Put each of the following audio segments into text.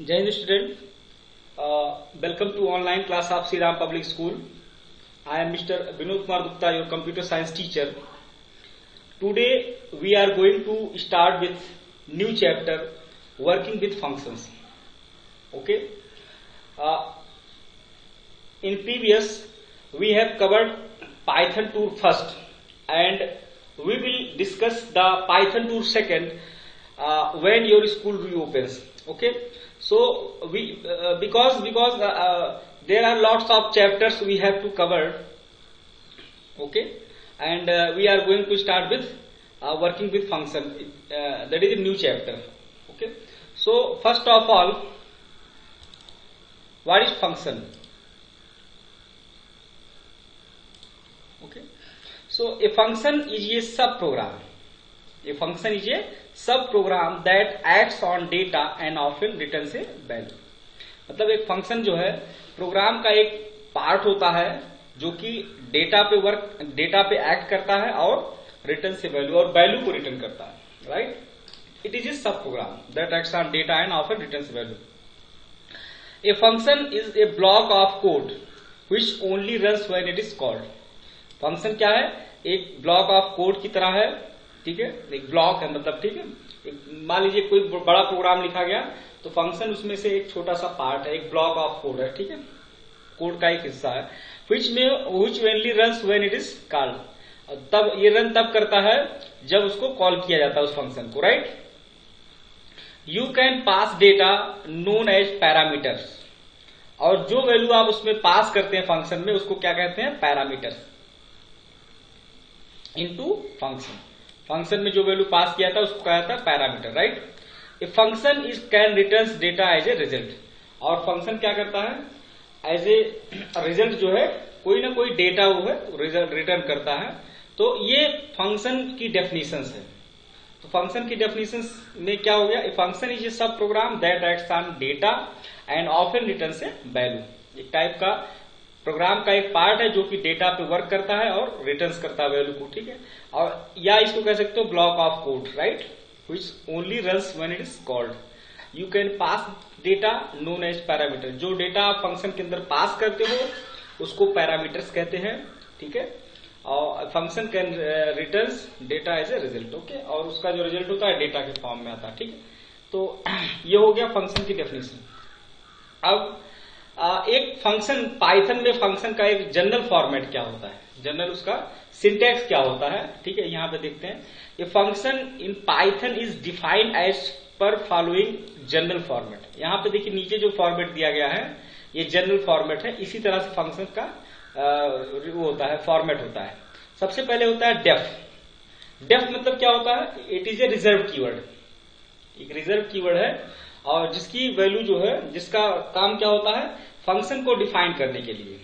Jai Hind student, welcome to online class of Sri Ram Public School. I am Mr. Vinod Kumar Gupta, your computer science teacher. Today we are going to start with new chapter, working with functions. Okay. In previous we have covered Python tour first, and we will discuss the Python tour second when your school reopens. Okay. So we because there are lots of chapters we have to cover. Okay, and we are going to start with working with function. That is a new chapter. Okay. So first of all, what is function? Okay. So a function is a subprogram. A function is a subprogram that acts on data and often returns a value. मतलब एक function जो है programme का एक part होता है जो कि डेटा पे एक्ट करता है और रिटर्न से वैल्यू और वैल्यू को रिटर्न करता है. Right. It is a sub program that acts on data and often returns value. A function is a block of code which only runs when it is called. Function क्या है? एक block of code की तरह है. ठीक है, एक block है मतलब. ठीक है, मान लीजिए कोई बड़ा प्रोग्राम लिखा गया तो फंक्शन उसमें से एक छोटा सा पार्ट है, एक ब्लॉक ऑफ कोड है. ठीक है, कोड का एक हिस्सा है. which only runs when it is called. तब ये रन तब करता है जब उसको कॉल किया जाता है उस फंक्शन को. Right. You can pass data known as parameters. और जो वैल्यू आप उसमें पास करते हैं फंक्शन में उसको क्या कहते हैं? Parameters into function. फंक्शन में जो वैल्यू पास किया था उसको कहा जाता है parameter. Right. A function is can returns data as a result. और फंक्शन क्या करता है? एज ए रिजल्ट जो है कोई ना कोई डेटा वो है रिजल्ट रिटर्न करता है. तो ये फंक्शन की डेफिनेशंस है. तो फंक्शन की डेफिनेशंस में क्या हो गया? ए function is a sub program that acts on data and often returns a value. एक टाइप का प्रोग्राम का एक पार्ट है जो कि डेटा पे वर्क करता है और रिटर्न्स करता है वैल्यू को. ठीक है, और या इसको कह सकते हो block of code. Right. Which only runs when it is called. You can pass data known as parameter. जो डेटा आप फंक्शन के अंदर पास करते हो उसको पैरामीटर्स कहते हैं. ठीक है, और function can returns data as a result. Okay, और उसका जो रिजल्ट होता है डेटा के फॉर्म में आता है. ठीक है, तो ये हो गया फंक्शन की डेफिनेशन. अब एक फंक्शन पाइथन में फंक्शन का एक जनरल फॉर्मेट क्या होता है, जनरल उसका सिंटैक्स क्या होता है. ठीक है, यहां पे देखते हैं. A function in Python is defined as per following general format. यहां पे देखिए नीचे जो फॉर्मेट दिया गया है ये जनरल फॉर्मेट है. इसी तरह से फंक्शन का वो होता है, फॉर्मेट होता है. सबसे पहले होता है डेफ. डेफ मतलब क्या होता है? It is a reserve keyword. एक रिजर्व कीवर्ड है और जिसकी वैल्यू जो है, जिसका काम क्या होता है? फंक्शन को डिफाइन करने के लिए.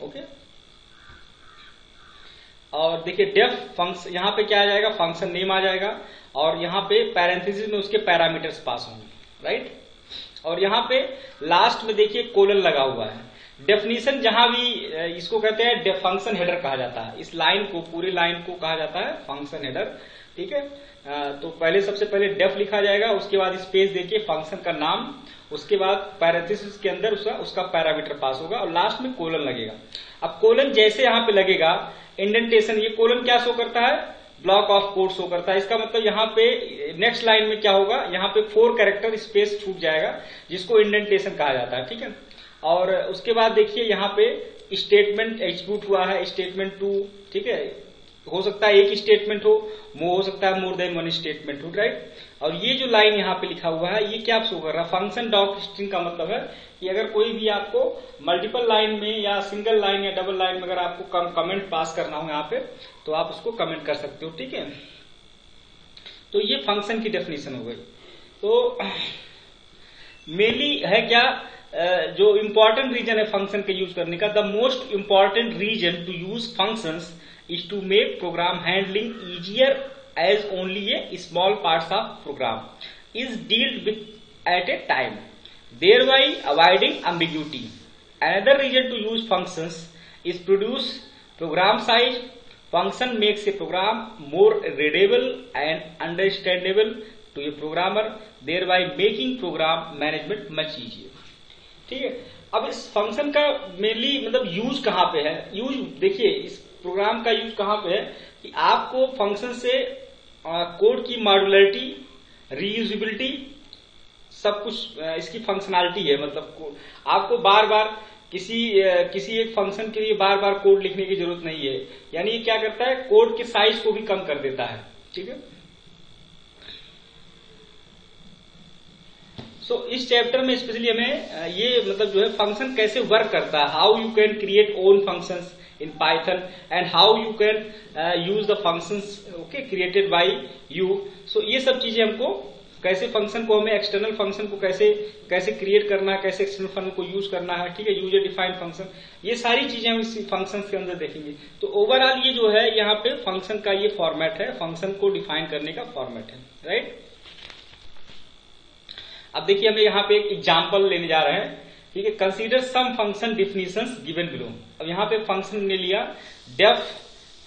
ओके, और देखिए डेफ फंक्शन, यहां पे क्या आ जाएगा? फंक्शन नेम आ जाएगा और यहां पे पैरेंथेसिस में उसके पैरामीटर्स पास होंगे. राइट. और यहां पे लास्ट में देखिए कोलन लगा हुआ है. डेफिनेशन जहां भी इसको कहते हैं फंक्शन हेडर कहा जाता है. इस लाइन को, पूरी लाइन को कहा जाता है फंक्शन हेडर. ठीक है, तो पहले सबसे पहले डेफ लिखा जाएगा, उसके बाद स्पेस देखिए फंक्शन का नाम, उसके बाद पैरेंथेसिस के अंदर उसका पैरामीटर पास होगा और लास्ट में कोलन लगेगा. अब कोलन जैसे यहां पे लगेगा, इंडेंटेशन, ये कोलन क्या शो करता है? ब्लॉक ऑफ कोड शो करता है. इसका मतलब यहाँ पे नेक्स्ट लाइन में क्या होगा? यहाँ पे 4 कैरेक्टर स्पेस छूट जाएगा जिसको इंडेंटेशन कहा जाता है. ठीक है, और उसके बाद देखिए यहाँ पे स्टेटमेंट एग्जीक्यूट हुआ है, स्टेटमेंट 2. ठीक है, हो सकता है एक स्टेटमेंट हो सकता है मोर देन वन स्टेटमेंट हो. राइट. और ये जो लाइन यहाँ पे लिखा हुआ है ये क्या शो कर रहा है? फंक्शन डॉट स्ट्रिंग का मतलब है कि अगर कोई भी आपको मल्टीपल लाइन में या सिंगल लाइन या डबल लाइन में अगर आपको कमेंट पास करना हो यहाँ पे तो आप उसको कमेंट कर सकते हो. ठीक है, तो ये फंक्शन की डेफिनेशन हो गई. तो मेनली है क्या जो इंपॉर्टेंट रीजन है फंक्शन के यूज करने का? The most important reason to use functions is to make program handling easier as only a small parts of program is dealt with at a time, thereby avoiding ambiguity. Another reason to use functions is produce program size. Function makes a program more readable and understandable to a programmer, thereby making program management much easier. ठीक है, अब इस function का mainly मतलब use कहाँ पे है? Use देखिए, इस प्रोग्राम का यूज कहाँ पे है कि आपको फंक्शन से कोड की मॉड्यूलरिटी, रीयूजेबिलिटी, सब कुछ इसकी फंक्शनैलिटी है। मतलब आपको बार बार किसी एक फंक्शन के लिए बार बार कोड लिखने की जरूरत नहीं है। यानी ये क्या करता है, कोड के साइज को भी कम कर देता है। ठीक है, सो इस चैप्टर में स्पेशली हमें ये मतलब जो है फंक्शन कैसे वर्क करता है, how you can create own functions in Python and how you can use the functions okay created by you. So ये सब चीजें हमको कैसे फंक्शन को हमें एक्सटर्नल फंक्शन को कैसे क्रिएट करना है, कैसे एक्सटर्नल फंक्शन को यूज करना है। ठीक है, यूजर डिफाइंड फंक्शन, ये सारी चीजें हम इस फंक्शन के अंदर देखेंगे। तो ओवरऑल ये जो है यहाँ पे फंक्शन का ये फॉर्मेट है, फंक्शन को डिफाइन करने का फॉर्मेट है। राइट, अब देखिए हमें यहाँ पे एक एग्जाम्पल लेने जा रहे हैं। ठीक है, कंसीडर सम फंक्शन डिफिनीशंस गिवन बिलो। अब यहाँ पे फंक्शन ने लिया डेफ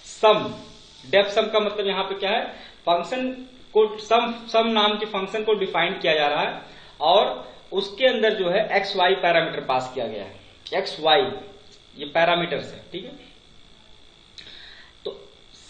सम। डेफ सम का मतलब यहाँ पे क्या है, फंक्शन को सम नाम के फंक्शन को डिफाइन किया जा रहा है और उसके अंदर जो है एक्स वाई पैरामीटर पास किया गया है। एक्स वाई ये पैरामीटर्स है। ठीक है, तो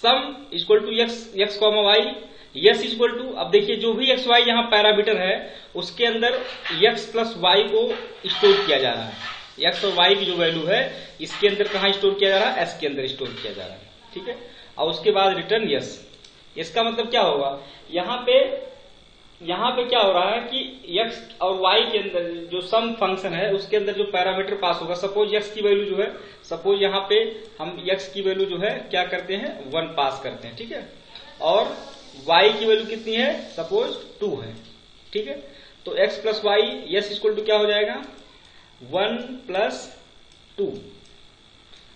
sum equal to X comma Y, S equal to, अब देखिए जो भी एक्स वाई यहाँ पैरामीटर है उसके अंदर एक्स प्लस वाई को स्टोर किया जा रहा है। एक्स और वाई की जो वैल्यू है इसके अंदर कहाँ स्टोर किया जा रहा है, एस के अंदर स्टोर किया जा रहा है। ठीक है, और उसके बाद रिटर्न यस। इसका मतलब क्या होगा, यहाँ पे क्या हो रहा है कि x और y के अंदर जो सम फंक्शन है उसके अंदर जो पैरामीटर पास होगा, सपोज x की वैल्यू जो है, सपोज यहाँ पे हम x की वैल्यू जो है क्या करते हैं 1 पास करते हैं। ठीक है, और y की वैल्यू कितनी है, सपोज 2 है। ठीक है, तो x plus Y S equal to क्या हो जाएगा 1 प्लस 2,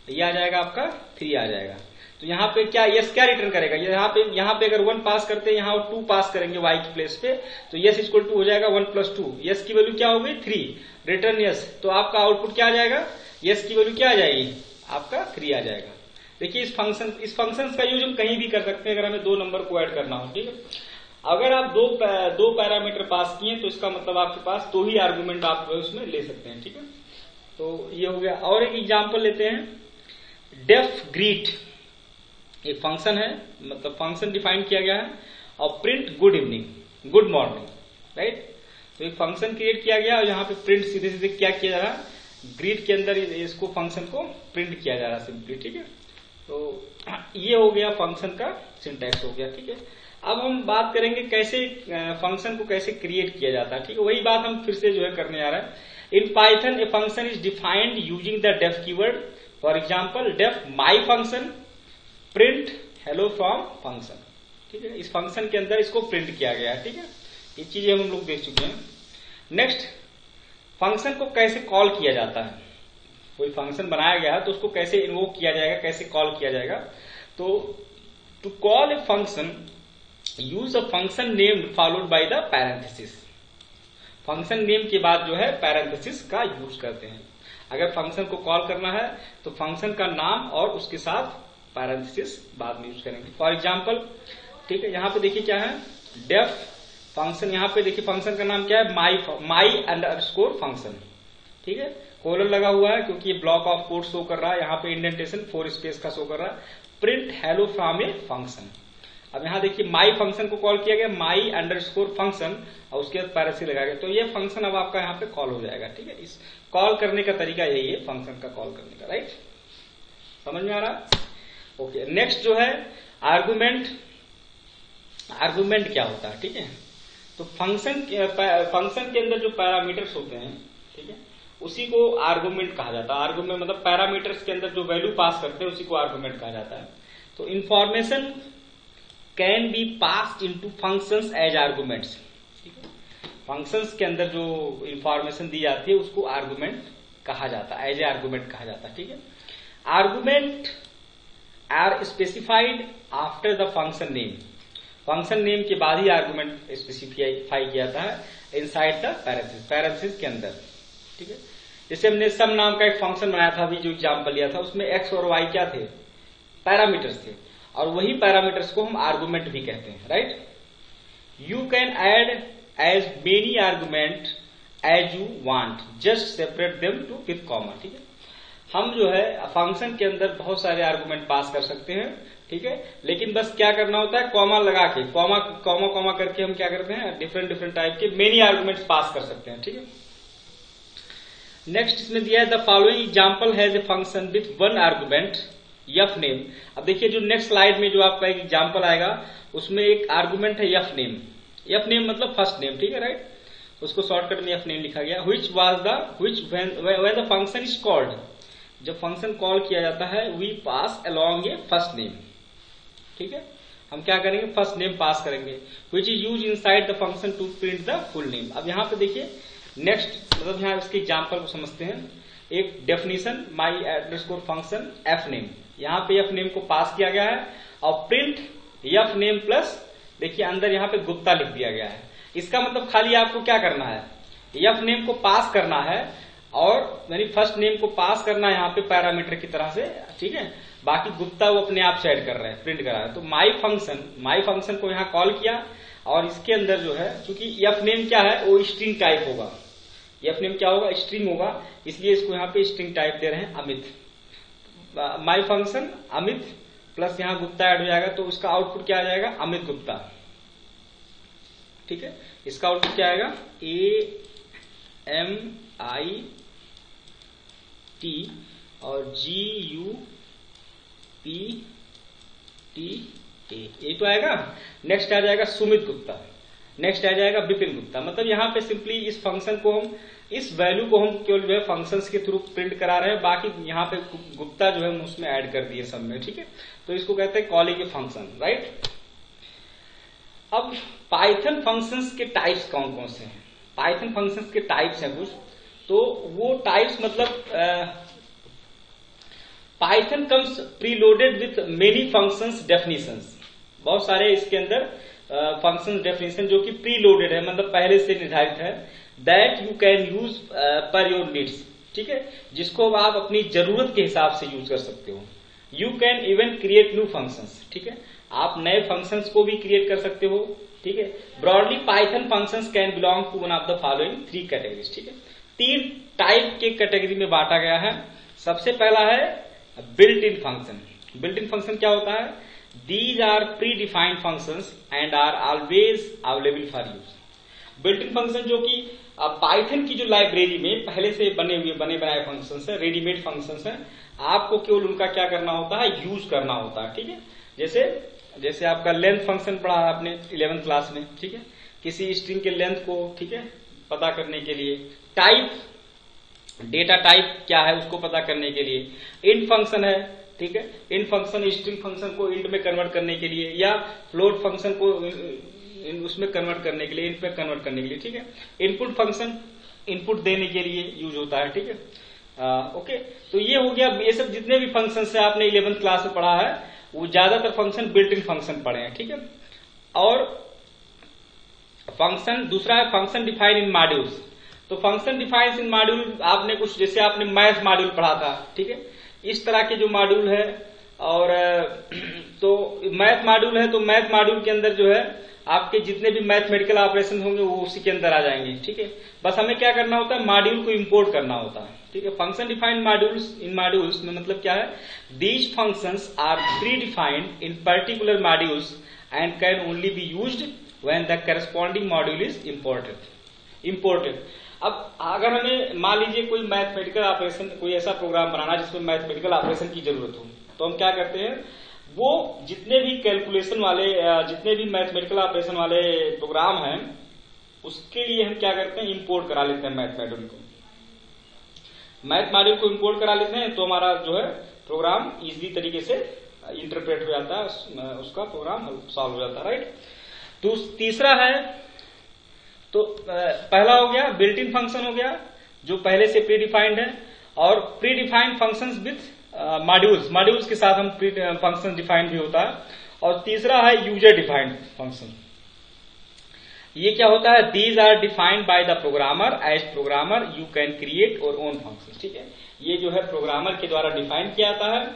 ये आ जाएगा आपका 3 आ जाएगा। तो यहाँ पे क्या यस क्या रिटर्न करेगा, यहाँ पे अगर 1 पास करते हैं, यहाँ 2 पास करेंगे y की प्लेस पे, तो यस इक्वल टू हो जाएगा 1 प्लस 2। यस की वैल्यू क्या हो गई 3, रिटर्न यस, तो आपका आउटपुट क्या आ जाएगा, यस की वैल्यू क्या आ जाएगी आपका 3 आ जाएगा। देखिए इस फंक्शन का यूज हम कहीं भी कर सकते हैं अगर हमें 2 नंबर को ऐड करना हो। ठीक है, अगर आप दो पैरामीटर पास किए तो इसका मतलब आपके पास 2 ही आर्गुमेंट आप उसमें ले सकते हैं। ठीक है, तो ये हो गया। और एक एग्जाम्पल लेते हैं, डेफ ग्रीट एक फंक्शन है, मतलब फंक्शन डिफाइन किया गया है, और print good evening, good morning. Right, तो एक फंक्शन क्रिएट किया गया और यहाँ पे प्रिंट सीधे सीधे क्या किया जा रहा है, ग्रीट के अंदर इसको फंक्शन को प्रिंट किया जा रहा है सिंपली। ठीक है, तो ये हो गया फंक्शन का सिंटैक्स हो गया। ठीक है, अब हम बात करेंगे कैसे फंक्शन को कैसे क्रिएट किया जाता है। ठीक है, वही बात हम फिर से जो है करने जा रहे हैं। In Python a function is defined using the def keyword. For example def my function print hello from function. ठीक है, इस फंक्शन के अंदर इसको प्रिंट किया गया है। ठीक है, ये चीजें हम लोग देख चुके हैं। नेक्स्ट, फंक्शन को कैसे कॉल किया जाता है। कोई फंक्शन बनाया गया है तो उसको कैसे इन्वोक किया जाएगा, कैसे कॉल किया जाएगा। तो to call a function use a function name followed by the parenthesis. Function name के बाद जो है पैरेंथेसिस का यूज करते हैं। अगर फंक्शन को कॉल करना है तो फंक्शन का नाम और उसके साथ पैरेंथेसिस बाद में यूज करेंगे। फॉर एग्जाम्पल, ठीक है, यहाँ पे देखिए क्या है, डेफ फंक्शन, यहाँ पे देखिए फंक्शन का नाम क्या है, माई अंडरस्कोर फंक्शन। ठीक है, कोलन लगा हुआ है क्योंकि ये ब्लॉक ऑफ कोड शो कर रहा है, यहाँ पे इंडेंटेशन 4 स्पेस का शो कर रहा है। Print hello from a function. अब यहाँ देखिए माई फंक्शन को कॉल किया गया, माई अंडरस्कोर फंक्शन, और उसके बाद पैरेंथेसिस लगाया गया, तो ये फंक्शन अब आपका यहाँ पे कॉल हो जाएगा। ठीक है, इस कॉल करने का तरीका यही है फंक्शन का कॉल करने का। राइट, समझ में आ रहा। ओके, नेक्स्ट जो है आर्गुमेंट। आर्गुमेंट क्या होता है, ठीक है, तो फंक्शन के अंदर जो पैरामीटर्स होते हैं, ठीक है, उसी को आर्गुमेंट कहा जाता है। आर्गुमेंट मतलब पैरामीटर्स के अंदर जो वैल्यू पास करते हैं उसी को आर्गुमेंट कहा जाता है। तो information can be passed into functions as arguments. ठीक है, फंक्शंस के अंदर जो इंफॉर्मेशन दी जाती है उसको आर्गुमेंट कहा जाता है, एज ए आर्गुमेंट कहा जाता है। ठीक है, argument are specified after the function name. Function name के बाद ही आर्गुमेंट स्पेसिफाई किया जाता है इनसाइड द पैरेंथेसिस, पैरेंथेसिस के अंदर। ठीक है, जैसे हमने सम नाम का एक फंक्शन बनाया था, अभी जो एग्जाम्पल लिया था, उसमें एक्स और वाई क्या थे, पैरामीटर्स थे, और वही पैरामीटर्स को हम आर्गुमेंट भी कहते हैं। Right, you can add as many argument as you want, just separate them to with comma. ठीक है, हम जो है फंक्शन के अंदर बहुत सारे आर्गुमेंट पास कर सकते हैं, ठीक है, लेकिन बस क्या करना होता है, कॉमा लगा के, कॉमा कॉमा कॉमा करके हम क्या करते हैं, डिफरेंट डिफरेंट टाइप के मेनी आर्गुमेंट्स पास कर सकते हैं। ठीक है, नेक्स्ट इसमें दिया है the following example has a function with one argument F name. अब देखिए जो नेक्स्ट स्लाइड में जो आपका एक एग्जांपल आएगा उसमें एक आर्गुमेंट है एफ नेम। एफ नेम मतलब फर्स्ट नेम, ठीक है, राइट, उसको शॉर्टकट में एफ नेम लिखा गया। Which when the function is called, जब फंक्शन कॉल किया जाता है, we pass along a first name. ठीक है, हम क्या करेंगे, फर्स्ट नेम पास करेंगे, which is use inside the function to print the full name. अब यहाँ पे देखिए नेक्स्ट, मतलब यहाँ इसके एग्जांपल को समझते हैं। एक डेफिनेशन माई अंडरस्कोर फंक्शन एफ नेम, यहाँ पे एफ नेम को पास किया गया है और प्रिंट एफ नेम प्लस, देखिए अंदर यहाँ पे गुप्ता लिख दिया गया है। इसका मतलब खाली आपको क्या करना है, एफ नेम को पास करना है और यानी फर्स्ट नेम को पास करना है यहाँ पे पैरामीटर की तरह से। ठीक है, बाकी गुप्ता वो अपने आप सेट कर रहे हैं, प्रिंट कर रहा है। तो माई फंक्शन को यहाँ कॉल किया और इसके अंदर जो है, चूंकि एफ नेम क्या है, वो स्ट्रिंग टाइप होगा, एफ नेम क्या होगा, स्ट्रिंग होगा, इसलिए इसको यहाँ पे स्ट्रिंग टाइप दे रहे हैं अमित। माई फंक्शन अमित प्लस यहाँ गुप्ता ऐड हो जाएगा, तो उसका आउटपुट क्या आ जाएगा, अमित गुप्ता। ठीक है, इसका आउटपुट क्या आएगा, AMIT और GUPTA, ये तो आएगा। नेक्स्ट आ जाएगा सुमित गुप्ता, नेक्स्ट आ जाएगा विपिन गुप्ता। मतलब यहाँ पे सिंपली इस फंक्शन को हम, इस वैल्यू को हम केवल जो है फंक्शंस के थ्रू प्रिंट करा रहे हैं, बाकी यहाँ पे गुप्ता जो है हम उसमें ऐड कर दिए सब में। ठीक है, तो इसको कहते हैं कॉलिंग ए फंक्शन, राइट। अब पाइथन फंक्शंस के टाइप्स कौन कौन से हैं, पाइथन फंक्शंस के टाइप्स हैं कुछ, तो वो टाइप्स मतलब Python comes preloaded with many functions definitions. बहुत सारे इसके अंदर फंक्शन डेफिनेशन जो कि प्रीलोडेड है, मतलब पहले से निर्धारित है, that you can use per your needs. ठीक है, जिसको आप अपनी जरूरत के हिसाब से यूज कर सकते हो। You can even create new functions. ठीक है, आप नए फंक्शंस को भी क्रिएट कर सकते हो। ठीक है, broadly Python functions can belong to one of the following 3 categories. ठीक है, 3 टाइप के कैटेगरी में बांटा गया है। सबसे पहला है built in function. Built in function क्या होता है, these are pre defined functions and are always available for use. Built in function जो कि पाइथन की जो लाइब्रेरी में पहले से बने बनाए फंक्शंस है, रेडीमेड फंक्शंस है, आपको केवल उनका क्या करना होता है, यूज करना होता है। ठीक है, जैसे आपका लेंथ फंक्शन पढ़ा है आपने 11th क्लास में। ठीक है, किसी स्ट्रिंग के लेंथ को, ठीक है, पता करने के लिए, टाइप, डेटा टाइप क्या है उसको पता करने के लिए, इंट फंक्शन है। ठीक है, इंट फंक्शन स्ट्रिंग फंक्शन को इंट में कन्वर्ट करने के लिए, या फ्लोट फंक्शन को उसमें कन्वर्ट करने के लिए, इंट में कन्वर्ट करने के लिए। ठीक है, इनपुट फंक्शन इनपुट देने के लिए यूज होता है। ठीक है, ओके, तो ये हो गया, ये सब जितने भी फंक्शन है आपने 11th क्लास में पढ़ा है, वो ज्यादातर फंक्शन बिल्ट इन फंक्शन पढ़े हैं। ठीक है, और फंक्शन दूसरा है फंक्शन डिफाइन इन मॉड्यूल्स। तो फंक्शन डिफाइन इन मॉड्यूल आपने कुछ, जैसे आपने मैथ मॉड्यूल पढ़ा था। ठीक है, इस तरह के जो मॉड्यूल है, और तो मैथ मॉड्यूल है, तो मैथ मॉड्यूल के अंदर जो है आपके जितने भी मैथमेटिकल ऑपरेशन होंगे वो उसी के अंदर आ जाएंगे। ठीक है, बस हमें क्या करना होता है, मॉड्यूल को इंपोर्ट करना होता है। ठीक है, function defined modules in modules में मतलब क्या है, these functions are pre defined in particular modules and can only be used when the corresponding module is imported. अब अगर हमें मान लीजिए कोई मैथमेटिकल ऑपरेशन, कोई ऐसा प्रोग्राम बनाना जिसमें मैथमेटिकल ऑपरेशन की जरूरत हो, तो हम क्या करते हैं, वो जितने भी कैलकुलेशन वाले, जितने भी मैथमेटिकल ऑपरेशन वाले प्रोग्राम हैं, उसके लिए हम क्या करते हैं, इंपोर्ट करा लेते हैं मैथ मॉड्यूल को। मैथ मॉड्यूल को इंपोर्ट करा लेते हैं तो हमारा जो है प्रोग्राम इजीली तरीके से इंटरप्रेट हो जाता है, उसका प्रोग्राम सॉल्व हो जाता है, राइट। तो तीसरा है, तो पहला हो गया बिल्ट इन फंक्शन हो गया जो पहले से प्री डिफाइंड है, और pre defined functions with modules के साथ हम फंक्शन डिफाइंड भी होता है। और तीसरा है यूजर डिफाइंड फंक्शन। ये क्या होता है, these are defined by the programmer, as programmer you can create our own function. ठीक है, ये जो है प्रोग्रामर के द्वारा डिफाइन किया जाता है,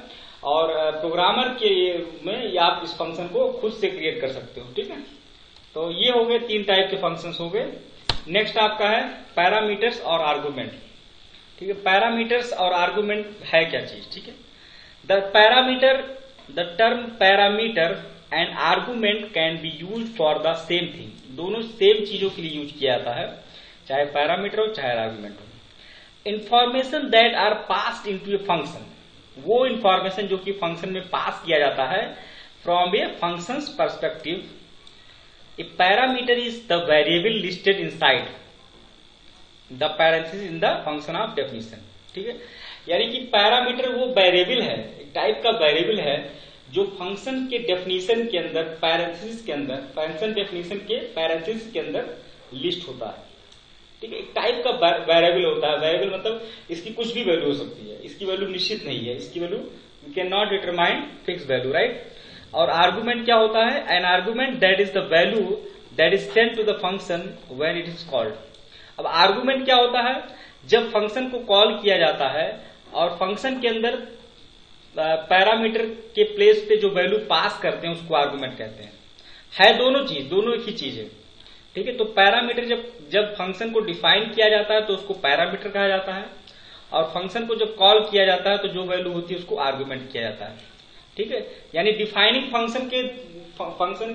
और प्रोग्रामर के में आप इस फंक्शन को खुद से क्रिएट कर सकते हो। ठीक है, तो ये हो गए 3 टाइप के फंक्शंस हो गए। नेक्स्ट आपका है पैरामीटर्स और आर्गुमेंट। ठीक है, पैरामीटर्स और आर्गुमेंट है क्या चीज। ठीक है, the term parameter and argument can be use for the same thing. दोनों सेम चीजों के लिए यूज किया जाता है, चाहे पैरामीटर हो चाहे आर्गुमेंट हो। Information that are passed into a function, वो इंफॉर्मेशन जो कि फंक्शन में पास किया जाता है from a function's perspective. A parameter is the variable listed inside the parenthesis in the function of definition. ठीक है, यानी कि पैरामीटर वो वेरिएबल है, एक टाइप का वेरिएबल है जो फंक्शन के डेफिनेशन के अंदर, पैरेंथेसिस के अंदर, फंक्शन डेफिनेशन के पैरेंथेसिस के अंदर लिस्ट होता है। ठीक है, एक टाइप का वेरिएबल होता है। वेरिएबल मतलब इसकी कुछ भी वैल्यू हो सकती है, इसकी वैल्यू निश्चित नहीं है, इसकी value you can not determine fix value, right. और आर्गुमेंट क्या होता है, an argument that is the value that is sent to the function when it is called. अब आर्गुमेंट क्या होता है, जब फंक्शन को कॉल किया जाता है और फंक्शन के अंदर पैरामीटर के प्लेस पे जो वैल्यू पास करते हैं उसको आर्गुमेंट कहते हैं। है दोनों चीज, दोनों एक ही चीज है। ठीक है, तो पैरामीटर जब फंक्शन को डिफाइन किया जाता है तो उसको पैरामीटर कहा जाता है, और फंक्शन को जब कॉल किया जाता है तो जो वैल्यू होती है उसको आर्गुमेंट किया जाता है। ठीक है, यानी डिफाइनिंग फंक्शन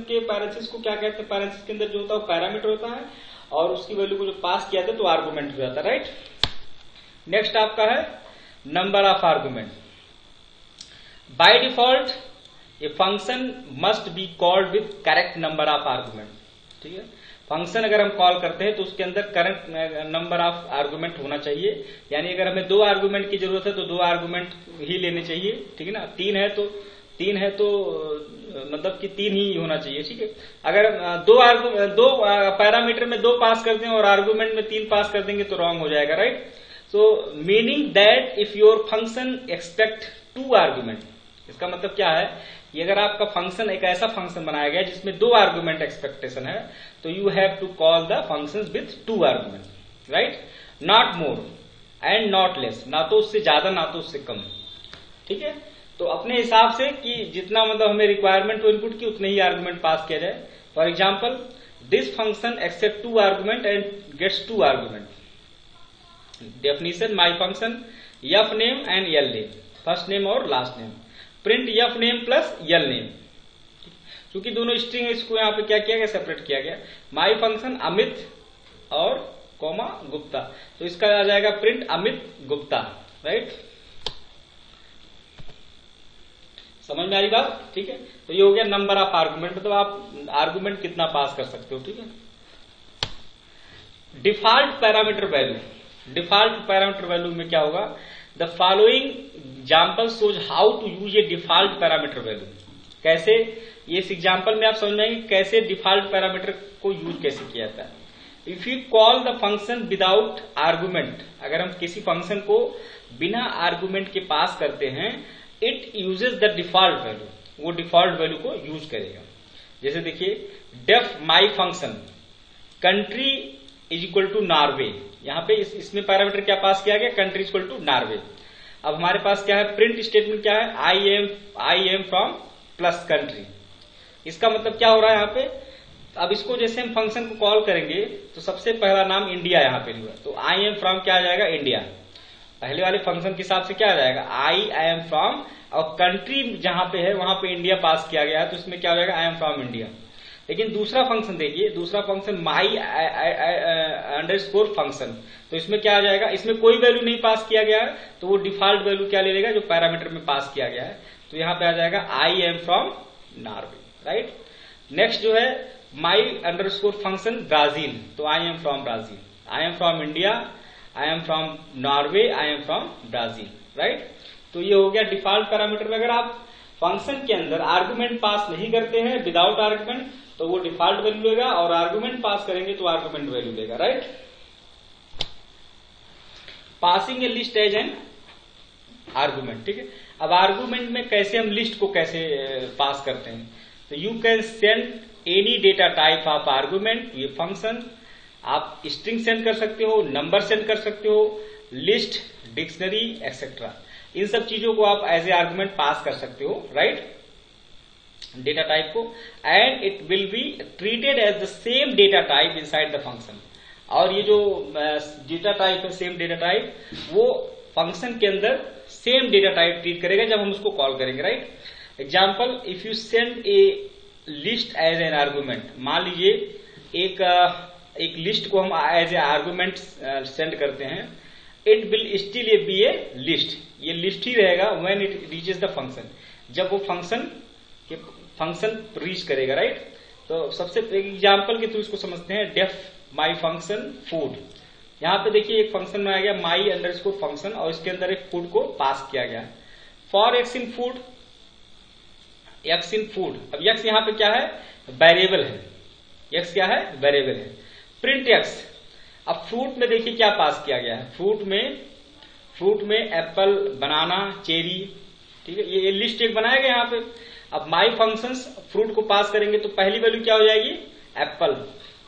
के पैरेंथेसिस को क्या कहते हैं, पैरेंथेसिस के अंदर जो होता है वो पैरामीटर होता है, और उसकी वैल्यू को जो पास किया जाता है तो आर्गुमेंट हो जाता है, राइट। नेक्स्ट आपका है number of argument. By default a function must be called with correct number of argument. ठीक है, फंक्शन अगर हम कॉल करते हैं तो उसके अंदर करेक्ट नंबर ऑफ आर्गुमेंट होना चाहिए। यानी अगर हमें 2 आर्गुमेंट की जरूरत है तो 2 आर्गुमेंट ही लेने चाहिए। ठीक है ना, 3 है तो मतलब कि 3 ही होना चाहिए। ठीक है, अगर दो पैरामीटर में 2 पास कर दें और आर्गुमेंट में 3 पास कर देंगे तो रॉन्ग हो जाएगा, right. So meaning that if your function expect 2 argument, इसका मतलब क्या है कि अगर आपका फंक्शन एक ऐसा फंक्शन बनाया गया जिसमें 2 आर्गुमेंट एक्सपेक्टेशन है तो you have to call the functions with 2 argument, right. Not more and not less, ना तो उससे ज्यादा ना तो उससे कम। ठीक है, तो अपने हिसाब से कि जितना मतलब हमें रिक्वायरमेंट हो इनपुट की उतने ही आर्गुमेंट पास किया जाए। For example this function accept 2 argument and gets 2 argument. Definition my function F name and L name, first name और last name, print F name plus L name. क्योंकि दोनों string है, इसको यहाँ पे क्या किया गया, सेपरेट किया गया। माई फंक्शन अमित और कॉमा गुप्ता, तो इसका आ जाएगा प्रिंट अमित गुप्ता, राइट। समझ में आ रही बात। ठीक है, तो ये हो गया नंबर ऑफ आर्गुमेंट, मतलब आप आर्गुमेंट कितना पास कर सकते हो। ठीक है, default parameter value. Default parameter value में क्या होगा, the following example shows how to use a default parameter value. कैसे, ये इस एग्जाम्पल में आप समझ में आएंगे कैसे डिफॉल्ट पैरामीटर को यूज कैसे किया जाता है। If you call the function without argument, अगर हम किसी फंक्शन को बिना आर्गुमेंट के पास करते हैं, it uses the default value, वो डिफॉल्ट वैल्यू को यूज करेगा। जैसे देखिए def my function country is equal to Norway, यहां पे इसमें पैरामीटर क्या पास किया गया, country is equal to Norway. अब हमारे पास क्या है, प्रिंट स्टेटमेंट क्या है, I am from plus country. इसका मतलब क्या हो रहा है यहाँ पे, अब इसको जैसे हम फंक्शन को कॉल करेंगे तो सबसे पहला नाम इंडिया यहाँ पे हुआ, तो आई एम फ्रॉम क्या आ जाएगा, इंडिया। पहले वाले फंक्शन के हिसाब से क्या आ जाएगा, आई एम फ्रॉम, और कंट्री जहां पे है वहां पे इंडिया पास किया गया है तो इसमें क्या हो जाएगा, आई एम फ्रॉम इंडिया। लेकिन दूसरा फंक्शन देखिए, दूसरा फंक्शन माई अंडरस्कोर फंक्शन, तो इसमें क्या आ जाएगा, इसमें कोई वैल्यू नहीं पास किया गया है तो वो डिफॉल्ट वैल्यू क्या ले लेगा, जो पैरामीटर में पास किया गया है। तो यहाँ पे आ जाएगा आई am from Norway, right. Next जो है माई अंडरस्कोर फंक्शन ब्राजील, तो आई am from Brazil. I am from India, I am from Norway, I am from Brazil, right. तो ये हो गया डिफॉल्ट पैरामीटर में। अगर आप फंक्शन के अंदर आर्गुमेंट पास नहीं करते हैं, विदाउट आर्गुमेंट, तो वो डिफॉल्ट वैल्यू लेगा, और आर्गुमेंट पास करेंगे तो आर्गुमेंट वैल्यू लेगा, right. Passing a list as an argument, ठीक है। अब आर्गुमेंट में कैसे हम लिस्ट को कैसे पास करते हैं, तो you can send any data type of argument to a function. आप स्ट्रिंग सेंड कर सकते हो, नंबर सेंड कर सकते हो, लिस्ट, डिक्शनरी एक्सेट्रा, इन सब चीजों को आप एज ए आर्गुमेंट पास कर सकते हो, राइट। डेटा टाइप को, and it will be treated as the same data type inside the function. और ये जो डेटा टाइप है सेम डेटा टाइप, वो फंक्शन के अंदर सेम डेटा टाइप ट्रीट करेगा जब हम उसको कॉल करेंगे, right. Example, if you send a list as an argument, मान लीजिए एक लिस्ट को हम एज ए आर्गुमेंट सेंड करते हैं, it will still be A list, ये लिस्ट ही रहेगा when it reaches the function, जब वो फंक्शन रीच करेगा, राइट। तो सबसे एग्जाम्पल के थ्रू इसको समझते हैं, डेफ माई फंक्शन फूड। यहाँ पे देखिए एक फंक्शन में आ गया माई अंडरस्कोर फंक्शन, और इसके अंदर एक फूड को पास किया गया है, for x in food, x in food. अब एक्स यहाँ पे क्या है, वेरिएबल है, एक्स क्या है, वेरिएबल है। प्रिंट एक्स, अब फ्रूट में देखिए क्या पास किया गया है, फ्रूट में एप्पल, बनाना, चेरी, ठीक है, ये लिस्ट एक बनाया गया यहाँ पे। अब माई फंक्शंस फ्रूट को पास करेंगे तो पहली वैल्यू क्या हो जाएगी, एप्पल,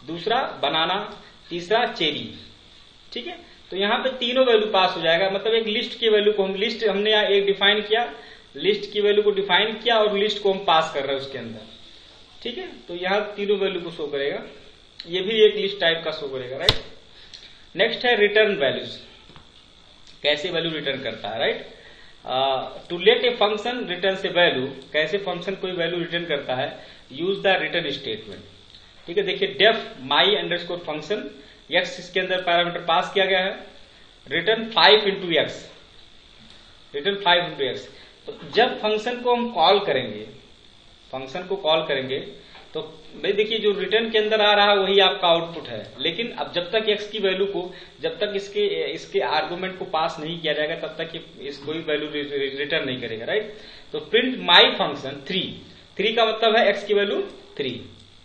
दूसरा बनाना, तीसरा चेरी, ठीक है। तो यहाँ पे तीनों वैल्यू पास हो जाएगा, मतलब एक लिस्ट की वैल्यू को हमने यहाँ एक डिफाइन किया, लिस्ट की वैल्यू को डिफाइन किया और लिस्ट को हम पास कर रहे हैं उसके अंदर, ठीक है। तो यहाँ तीनों वैल्यू को शो करेगा, ये भी एक लिस्ट टाइप का शो करेगा, राइट। नेक्स्ट है रिटर्न वैल्यूज, कैसे वैल्यू रिटर्न करता है, right. To let a function return से वैल्यू, कैसे फंक्शन कोई वैल्यू रिटर्न करता है, यूज द रिटर्न स्टेटमेंट, ठीक है। देखिए def my underscore function, x इसके अंदर पैरामीटर पास किया गया है, return 5 into x, return 5 into x. तो जब फंक्शन को हम कॉल करेंगे, फंक्शन को कॉल करेंगे तो भाई देखिए जो रिटर्न के अंदर आ रहा है वही आपका आउटपुट है, लेकिन अब जब तक एक्स की वैल्यू को, जब तक इसके आर्गुमेंट को पास नहीं किया जाएगा तब तक इस कोई वैल्यू रिटर्न नहीं करेगा, राइट। तो प्रिंट माई फंक्शन 3 का मतलब है एक्स की वैल्यू 3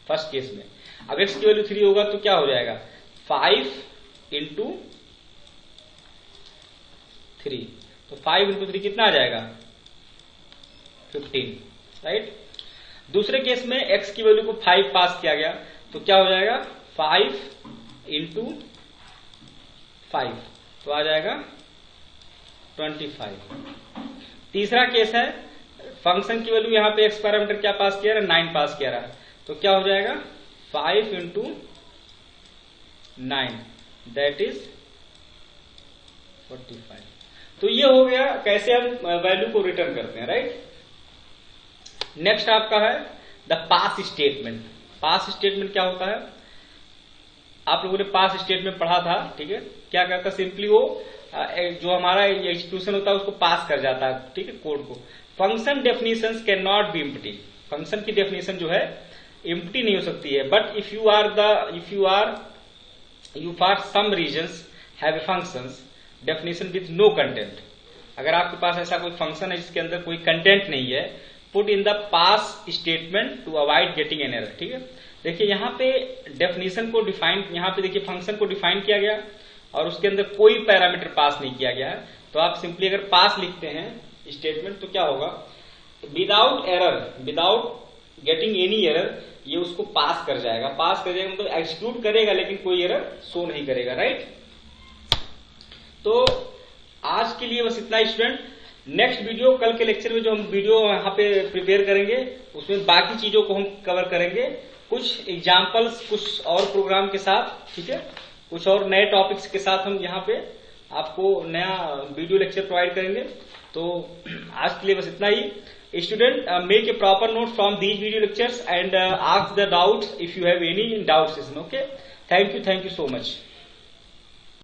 फर्स्ट केस में। अब एक्स की वैल्यू 3 होगा तो क्या हो जाएगा, 5 इंटू 3, तो 5 इंटू 3 कितना आ जाएगा, 15, राइट। दूसरे केस में x की वैल्यू को 5 पास किया गया तो क्या हो जाएगा, 5 इंटू 5, तो आ जाएगा 25। तीसरा केस है, फंक्शन की वैल्यू यहाँ पे x पैरामीटर क्या पास किया रहा, 9 पास किया रहा, तो क्या हो जाएगा 5 इंटू 9, दैट इज 45। तो ये हो गया कैसे हम वैल्यू को रिटर्न करते हैं, राइट। नेक्स्ट आपका है the pass statement. Pass statement क्या होता है, आप लोगों ने पास स्टेटमेंट पढ़ा था, ठीक है। क्या करता है, सिंपली वो जो हमारा एग्जीक्यूशन होता है उसको पास कर जाता है, ठीक है, कोड को। Function definitions can not be empty, function की डेफिनेशन जो है एम्प्टी नहीं हो सकती है, but if you for some reasons have a functions definition with no content, अगर आपके पास ऐसा कोई फंक्शन है जिसके अंदर कोई कंटेंट नहीं है, put in the pass statement to avoid getting an error, ठीक है। देखिए यहाँ पे डेफिनेशन को डिफाइन, यहाँ पे देखिए फंक्शन को डिफाइन किया गया और उसके अंदर कोई पैरामीटर पास नहीं किया गया है, तो आप सिंपली अगर पास लिखते हैं स्टेटमेंट तो क्या होगा, without error, without getting any error, ये उसको पास कर जाएगा, पास कर जाएगा मतलब एक्सक्लूड करेगा लेकिन कोई एरर शो नहीं करेगा, राइट। तो आज के लिए बस इतना स्टूडेंट। नेक्स्ट वीडियो, कल के लेक्चर में जो हम वीडियो यहाँ पे प्रिपेयर करेंगे उसमें बाकी चीजों को हम कवर करेंगे, कुछ एग्जाम्पल्स, कुछ और प्रोग्राम के साथ, ठीक है, कुछ और नए टॉपिक्स के साथ हम यहाँ पे आपको नया वीडियो लेक्चर प्रोवाइड करेंगे। तो आज के लिए बस इतना ही। Student, make a proper note from these video lectures and ask the doubts if you have any doubt session, okay. Thank you so much.